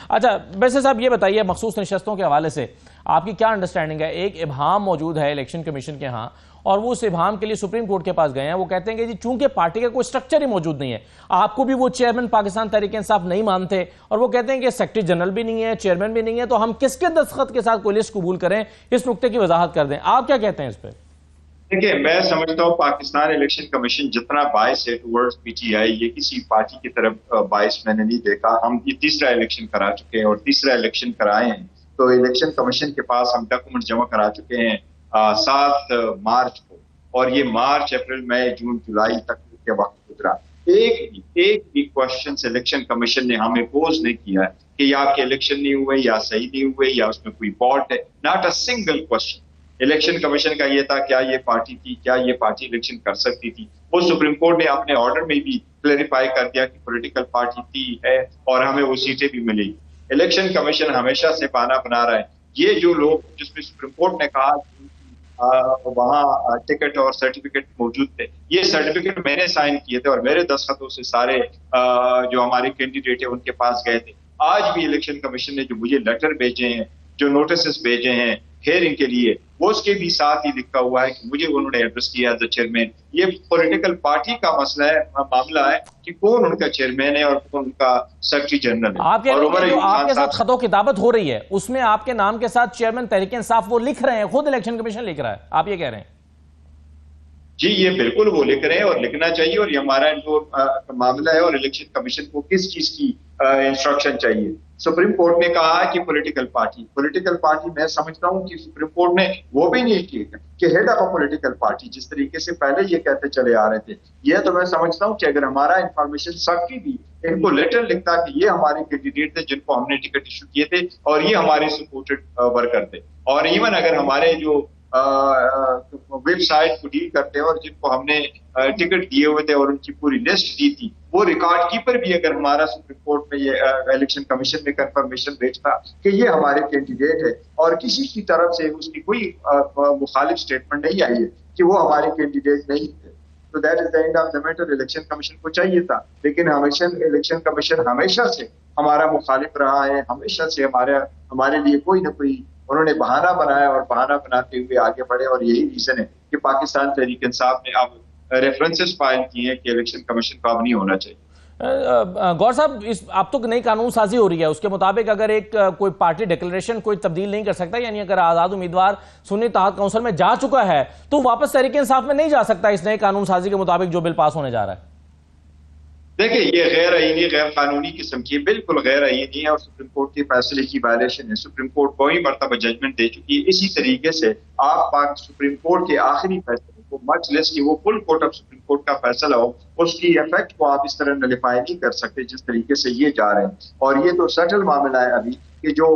अच्छा वैसे साहब ये बताइए, मखसूस नशस्तों के हवाले से आपकी क्या अंडरस्टैंडिंग है? एक इब्हाम मौजूद है इलेक्शन कमीशन के यहाँ, और वो उस इब्हाम के लिए सुप्रीम कोर्ट के पास गए हैं। वो कहते हैं कि जी चूंकि पार्टी का कोई स्ट्रक्चर ही मौजूद नहीं है, आपको भी वो चेयरमैन पाकिस्तान तहरीक इंसाफ नहीं मानते, और वो कहते हैं कि सेक्रेटरी जनरल भी नहीं है, चेयरमैन भी नहीं है, तो हम किसके दस्तखत के साथ कोई लिस्ट कबूल करें? इस नुक्ते की वजाहत कर दें, आप क्या कहते हैं इस पर? देखिए, मैं समझता हूँ पाकिस्तान इलेक्शन कमीशन जितना बायस है टुवर्ड्स पीटीआई, ये किसी पार्टी की तरफ बायस मैंने नहीं देखा। हम ये तीसरा इलेक्शन करा चुके हैं और तीसरा इलेक्शन कराए हैं, तो इलेक्शन कमीशन के पास हम डॉक्यूमेंट जमा करा चुके हैं 7 मार्च को, और ये मार्च अप्रैल मई जून जुलाई तक के वक्त गुजरा। एक भी क्वेश्चन इलेक्शन कमीशन ने हमें पोज नहीं किया है कि या आपके इलेक्शन नहीं हुए, या सही नहीं हुए, या उसमें कोई फॉल्ट है। Not a single question. Election commission का ये था क्या ये पार्टी थी, क्या ये पार्टी इलेक्शन कर सकती थी। वो सुप्रीम कोर्ट ने अपने ऑर्डर में भी क्लैरिफाई कर दिया कि पॉलिटिकल पार्टी थी है और हमें वो सीटें भी मिली। इलेक्शन कमीशन हमेशा से बहाना बना रहा है। ये जो लोग, जिसमें सुप्रीम कोर्ट ने कहा वहां टिकट और सर्टिफिकेट मौजूद थे, ये सर्टिफिकेट मैंने साइन किए थे और मेरे दस्तखतों से सारे जो हमारे कैंडिडेट है उनके पास गए थे। आज भी इलेक्शन कमीशन ने जो मुझे लेटर भेजे हैं, जो नोटिस भेजे हैं हेयरिंग के लिए, वो उसके भी साथ ही लिखा हुआ है कि मुझे उन्होंने एड्रेस किया एज अ चेयरमैन। ये पॉलिटिकल पार्टी का मसला है, मामला है कि कौन उनका चेयरमैन है और कौन उनका सेक्रेटरी जनरल है। आपके जो आपके साथ खतो किताबत हो रही है उसमें आपके नाम के साथ चेयरमैन तहरीक इंसाफ वो लिख रहे हैं, खुद इलेक्शन कमीशन लिख रहा है, आप ये कह रहे हैं? जी, ये बिल्कुल वो लिख रहे हैं और लिखना चाहिए, और ये हमारा जो मामला है, और इलेक्शन कमीशन को किस चीज की इंस्ट्रक्शन चाहिए। सुप्रीम कोर्ट ने कहा है कि पॉलिटिकल पार्टी मैं समझता हूं कि सुप्रीम कोर्ट ने वो भी नहीं किया कि head of a political party, जिस तरीके से पहले ये कहते चले आ रहे थे। ये तो मैं समझता हूं कि अगर हमारा इंफॉर्मेशन सेक्रेटरी भी इनको लेटर लिखता कि ये हमारे कैंडिडेट थे जिनको हमने टिकट इशू किए थे और ये हमारे सपोर्टेड वर्कर थे, और इवन अगर हमारे जो वेबसाइट को डील करते हैं और जिनको हमने टिकट दिए हुए थे और उनकी पूरी लिस्ट दी थी, वो रिकॉर्ड कीपर भी अगर हमारा सुप्रीम कोर्ट में ये इलेक्शन कमीशन में कंफर्मेशन भेजता कि ये हमारे कैंडिडेट है और किसी की तरफ से उसकी कोई मुखालिफ स्टेटमेंट नहीं आई है कि वो हमारे कैंडिडेट नहीं थे, तो that is the end of the matter. Election commission को चाहिए था, लेकिन हमेशा इलेक्शन कमीशन हमेशा से हमारा मुखालिफ रहा है, हमेशा से हमारे लिए कोई ना कोई उन्होंने बहाना बनाया और बहाना बनाते हुए आगे बढ़े, और यही रीजन है कि पाकिस्तान तहरीक इंसाफ ने अब रेफरेंसेस फाइल किए हैं कि इलेक्शन कमीशन का अब नहीं होना चाहिए। गौर साहब, इस अब तो नई कानून साजी हो रही है, उसके मुताबिक अगर एक कोई पार्टी डिक्लेरेशन कोई तब्दील नहीं कर सकता, यानी अगर आजाद उम्मीदवार सुन्नी इत्तेहाद काउंसिल में जा चुका है तो वापस तहरीक इंसाफ में नहीं जा सकता इस नए कानून साजी के मुताबिक जो बिल पास होने जा रहा है। देखिए, ये गैर आईनी गैर कानूनी किस्म की, बिल्कुल गैर आईनी है और सुप्रीम कोर्ट के फैसले की वायलेशन है। सुप्रीम कोर्ट कई मरतबा जजमेंट दे चुकी है। इसी तरीके से आप सुप्रीम कोर्ट के आखिरी फैसले को, मच लेस कि वो full court of supreme court का फैसला हो, उसकी इफेक्ट को आप इस तरह नलिफाई नहीं कर सकते जिस तरीके से ये जा रहे हैं। और ये तो सटल मामला है अभी कि जो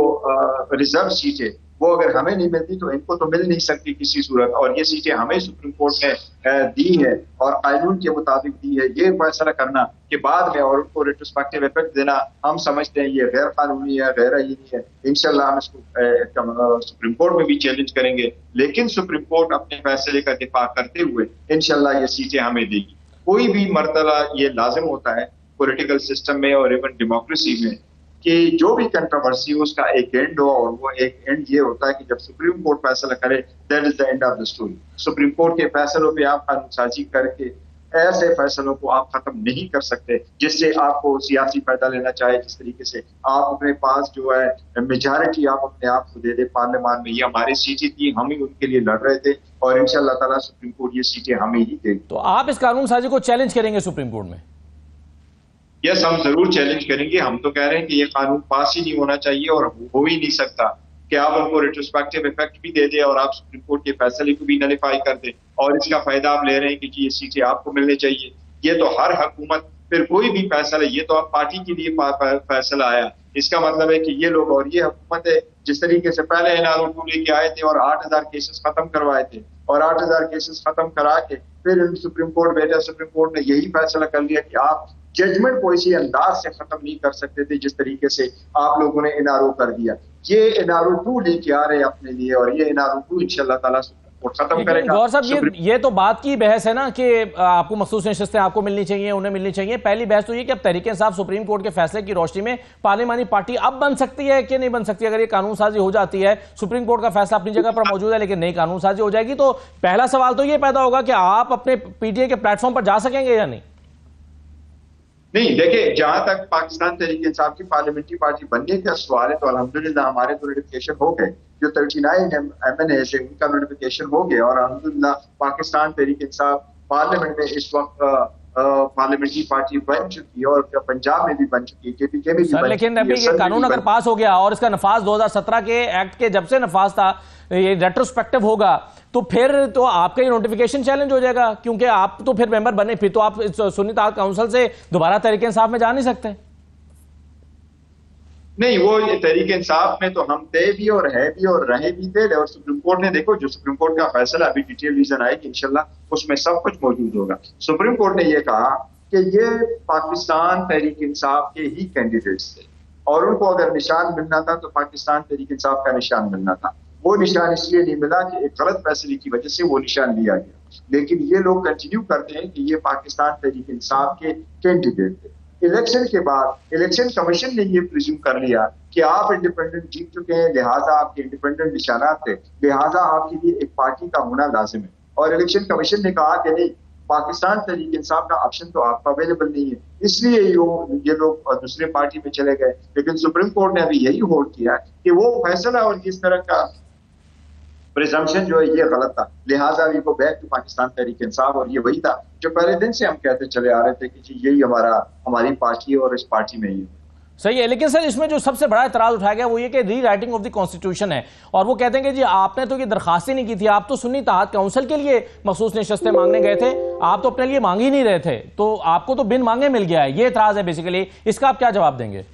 रिजर्व सीटें वो अगर हमें नहीं मिलती तो इनको तो मिल नहीं सकती किसी सूरत, और ये सीटें हमें सुप्रीम कोर्ट ने दी है और कानून के मुताबिक दी है। ये फैसला करना कि बाद में और उनको रेट्रोस्पेक्टिव इफेक्ट देना, हम समझते हैं ये गैर कानूनी है, गैर आईनी है। इंशाल्लाह हम इसको सुप्रीम कोर्ट में भी चैलेंज करेंगे, लेकिन सुप्रीम कोर्ट अपने फैसले का दिफा करते हुए इंशाल्लाह ये सीटें हमें देगी। कोई भी मरतबा ये लाजिम होता है पॉलिटिकल सिस्टम में और इवन डेमोक्रेसी में कि जो भी कंट्रोवर्सी हो उसका एक एंड हो, और वो एक एंड ये होता है कि जब सुप्रीम कोर्ट फैसला करे, that is the end of the story. Supreme court के फैसलों पे आप कानून साजी करके ऐसे फैसलों को आप खत्म नहीं कर सकते जिससे आपको सियासी फायदा लेना चाहे। जिस तरीके से आप अपने पास जो है मेजॉरिटी आप अपने आप को दे दे पार्लियामान में, ये हमारी सीटें थी, हम ही उनके लिए लड़ रहे थे, और इंशाल्लाह ताला सुप्रीम कोर्ट ये सीटें हमें ही देगी। तो आप इस कानून साजी को चैलेंज करेंगे सुप्रीम कोर्ट में? यस, हम जरूर चैलेंज करेंगे। हम तो कह रहे हैं कि ये कानून पास ही नहीं होना चाहिए और हो ही नहीं सकता कि आप उनको रेट्रोस्पेक्टिव इफेक्ट भी दे दें और आप सुप्रीम कोर्ट के फैसले को भी नलिफाई कर दें, और इसका फायदा आप ले रहे हैं कि जी ये सीटें आपको मिलने चाहिए। ये तो हर हुकूमत, फिर कोई भी फैसला, ये तो आप पार्टी के लिए फैसला आया, इसका मतलब है कि ये लोग और ये हुकूमत है जिस तरीके से पहले एनआरओ लेके आए थे और 8000 केसेस खत्म करवाए थे, और 8000 केसेस खत्म करा के फिर सुप्रीम कोर्ट भेजा। सुप्रीम कोर्ट ने यही फैसला कर लिया कि आप जजमेंट को इसी अंदाज से खत्म नहीं कर सकते थे जिस तरीके से आप लोगों ने एनआरओ कर दिया। ये एनआरओ 2 लेके आ रहे हैं अपने लिए, और ये एनआरओ 2 इंशाल्लाह ताला कोर्ट खत्म करेगा। गौर साहब, ये तो बात की बहस है ना कि आपको मखसूस नशिस्तें आपको मिलनी चाहिए, उन्हें मिलनी चाहिए। पहली बहस तो ये कि अब तहरीक इंसाफ सुप्रीम कोर्ट के फैसले की रोशनी में पार्लिमानी पार्टी अब बन सकती है कि नहीं बन सकती। अगर ये कानून साजी हो जाती है, सुप्रीम कोर्ट का फैसला अपनी जगह पर मौजूद है लेकिन नई कानून साजी हो जाएगी, तो पहला सवाल तो ये पैदा होगा कि आप अपने पीटीआई के प्लेटफॉर्म पर जा सकेंगे या नहीं। नहीं, देखिए, जहां तक पाकिस्तान तहरीक इंसाफ की पार्लियामेंट्री पार्टी बनने का सवाल है तो अल्हम्दुलिल्लाह हमारे तो नोटिफिकेशन हो गए। जो 39 MNA है उनका नोटिफिकेशन हो गया और अल्हम्दुलिल्लाह पाकिस्तान तहरीक इंसाफ पार्लियामेंट में इस वक्त पार्लियामेंट्री पार्टी बन चुकी है और पंजाब में भी बन चुकी है, KPK में भी बन लेकिन चुकी है। अभी ये कानून अगर पास हो गया और इसका नफाज 2017 के एक्ट के जब से नफाज था, ये रेट्रोस्पेक्टिव होगा, तो फिर तो आपका ये नोटिफिकेशन चैलेंज हो जाएगा, क्योंकि आप तो फिर मेंबर बने, फिर तो आप सुन्नी ताकत काउंसिल से दोबारा तहरीक इंसाफ में जा नहीं सकते। नहीं, वो तहरीक इंसाफ में तो हम थे भी और है भी और रहे भी थे। और सुप्रीम कोर्ट ने, देखो, जो सुप्रीम कोर्ट का फैसला अभी डिटेल रीजन आएगी इंशाल्लाह, उसमें सब कुछ मौजूद होगा। सुप्रीम कोर्ट ने ये कहा कि ये पाकिस्तान तहरीक इंसाफ के ही कैंडिडेट्स थे और उनको अगर निशान मिलना था तो पाकिस्तान तहरीक इंसाफ का निशान मिलना था। वो निशान इसलिए नहीं मिला कि एक गलत फैसले की वजह से वो निशान लिया गया, लेकिन ये लोग कंटिन्यू करते हैं कि ये पाकिस्तान तहरीक इंसाफ के कैंडिडेट थे। इलेक्शन के बाद इलेक्शन कमीशन ने ये प्रिज्यूम कर लिया कि आप इंडिपेंडेंट जीत चुके हैं, लिहाजा आपके इंडिपेंडेंट निशानात थे, लिहाजा आपके लिए एक पार्टी का होना लाजिम है। और इलेक्शन कमीशन ने कहा कि नहीं, पाकिस्तान तहरीक इंसाफ का ऑप्शन तो आपका अवेलेबल नहीं है, इसलिए ये लोग दूसरे पार्टी में चले गए। लेकिन सुप्रीम कोर्ट ने अभी यही होल्ड किया कि वो फैसला और जिस तरह का प्रिजम्पशन जो है ये गलत था, लिहाजा we go back to Pakistan Tehreek Insaf. और ये वही था जो पहले दिन से हम कहते चले आ रहे थे कि जी यही हमारी पार्टी है और इस पार्टी में ही। सही है, लेकिन सर इसमें जो सबसे बड़ा इतराज उठाया गया वो ये कि री राइटिंग ऑफ द कॉन्स्टिट्यूशन है, और वो कहते हैं कि जी आपने तो ये दरखास्त ही नहीं की थी, आप तो सुन्नी ताकत काउंसिल के लिए मखसूस नशिस्तें मांगने गए थे, आप तो अपने लिए मांग ही नहीं रहे थे, तो आपको तो बिन मांगे मिल गया है। ये इतराज है बेसिकली, इसका आप क्या जवाब देंगे?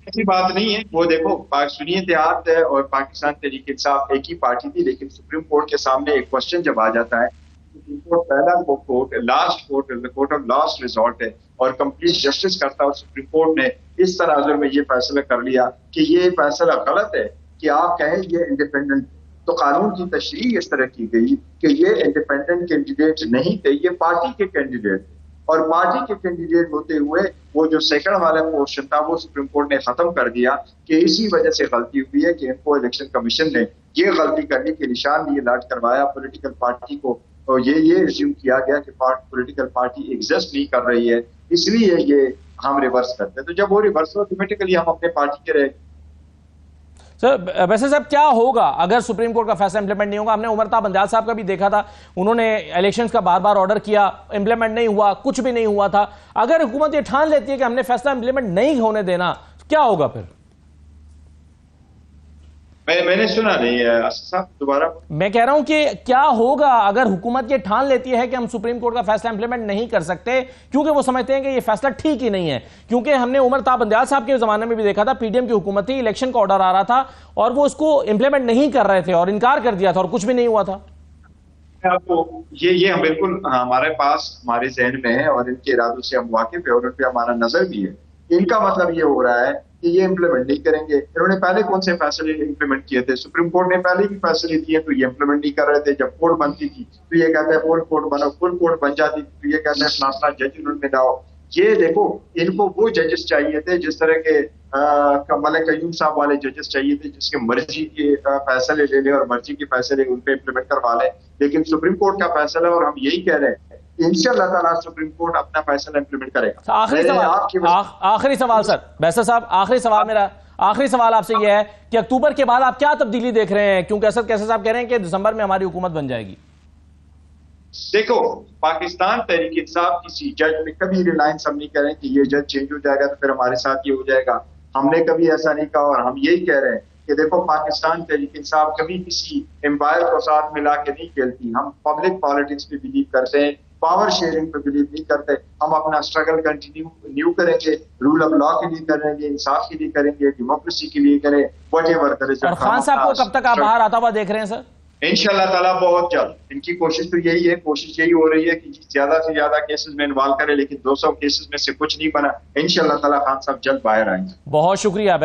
ऐसी बात नहीं है। वो देखो, सुन्नी इत्तेहाद है और पाकिस्तान तहरीक इंसाफ एक ही पार्टी थी, लेकिन सुप्रीम कोर्ट के सामने एक क्वेश्चन जब आ जाता है, सुप्रीम कोर्ट पहला court, last court, court of last resort है और कंप्लीट जस्टिस करता है। और सुप्रीम कोर्ट ने इस तनाजुर में ये फैसला कर लिया कि ये फैसला गलत है कि आप कहें ये इंडिपेंडेंट, तो कानून की तशरीह इस तरह की गई कि ये इंडिपेंडेंट कैंडिडेट नहीं थे, ये पार्टी के कैंडिडेट थे। और पार्टी के कैंडिडेट होते हुए वो जो सेकंड वाला पोर्शन था वो सुप्रीम कोर्ट ने खत्म कर दिया कि इसी वजह से गलती हुई है कि इनको इलेक्शन कमीशन ने ये गलती करने के निशान ये लाट करवाया पॉलिटिकल पार्टी को, और ये रिज्यूम किया गया कि पॉलिटिकल पार्टी एग्जिस्ट नहीं कर रही है, इसलिए ये हम रिवर्स करते हैं। तो जब वो रिवर्स हो ऑटोमेटिकली हम अपने पार्टी के रहे। सर वैसे साहब क्या होगा अगर सुप्रीम कोर्ट का फैसला इंप्लीमेंट नहीं होगा? हमने उमरता बंदयाल साहब का भी देखा था, उन्होंने इलेक्शंस का बार बार ऑर्डर किया, इंप्लीमेंट नहीं हुआ, कुछ भी नहीं हुआ था। अगर हुकूमत ये ठान लेती है कि हमने फैसला इंप्लीमेंट नहीं होने देना, क्या होगा फिर? मैंने सुना नहीं है साहब, दोबारा। मैं कह रहा हूं कि क्या होगा अगर हुकूमत ये ठान लेती है कि हम सुप्रीम कोर्ट का फैसला इंप्लीमेंट नहीं कर सकते, क्योंकि वो समझते हैं कि ये फैसला ठीक ही नहीं है। क्योंकि हमने उमर ताब बंदयाल साहब के जमाने में भी देखा था, पीडीएम की हुकूमत थी, इलेक्शन का ऑर्डर आ रहा था और वो उसको इंप्लीमेंट नहीं कर रहे थे और इनकार कर दिया था और कुछ भी नहीं हुआ था। आपको ये हम बिल्कुल हमारे पास हमारे जहन में है और इनके इरादों से हम वाकिफ है और उन पर हमारा नजर भी है। इनका मतलब ये हो रहा है कि ये इंप्लीमेंट नहीं करेंगे। इन्होंने पहले कौन से फैसले इंप्लीमेंट किए थे? सुप्रीम कोर्ट ने पहले भी फैसले दिए तो ये इंप्लीमेंट नहीं कर रहे थे। जब कोर्ट बनती थी तो ये कहते हैं फुल कोर्ट बनो, फुल कोर्ट बन जाती थी तो ये कहते हैं फलाना जज उन्होंने लाओ। ये देखो, इनको वो जजेस चाहिए थे जिस तरह के मलिक कयूम साहब वाले जजेस चाहिए थे, जिसके मर्जी के फैसले ले ले और मर्जी के फैसले उन पे इंप्लीमेंट करवा ले। लेकिन सुप्रीम कोर्ट का फैसला और हम यही कह रहे हैं इंशाअल्लाह ताला सुप्रीम कोर्ट अपना फैसला इंप्लीमेंट करेगा। आखिरी सवाल सर बैसर साहब, आखिरी सवाल आपसे यह है कि अक्टूबर के बाद आप क्या तब्दीली देख रहे हैं? क्योंकि असद कैसर साहब कह रहे हैं कि दिसंबर में हमारी हुकूमत बन जाएगी। देखो, पाकिस्तान तहरीक इंसाफ किसी जज में कभी रिलायंस हम नहीं करें कि ये जज चेंज हो जाएगा तो फिर हमारे साथ ये हो जाएगा। हमने कभी ऐसा नहीं कहा और हम यही कह रहे हैं कि देखो, पाकिस्तान तहरीक इंसाफ कभी किसी एम्पायर को साथ मिला के नहीं खेलती। हम पब्लिक पॉलिटिक्स पे बिलीव करते हैं, पावर शेयरिंग पे बिलीव नहीं करते। हम अपना स्ट्रगल कंटिन्यू करेंगे, रूल ऑफ लॉ के लिए करेंगे, इंसाफ के लिए करेंगे, डेमोक्रेसी के लिए करें, व्हाटएवर दैट इज। और खान साहब को कब तक आप बाहर आता हुआ देख रहे हैं सर? इंशाल्लाह ताला बहुत जल्द। इनकी कोशिश तो यही है, कोशिश यही हो रही है कि ज्यादा से ज्यादा केसेस में इन्वॉल्व करें, लेकिन 200 केसेस में से कुछ नहीं बना। इंशाल्लाह ताला खान साहब जल्द बाहर आएंगे। बहुत शुक्रिया।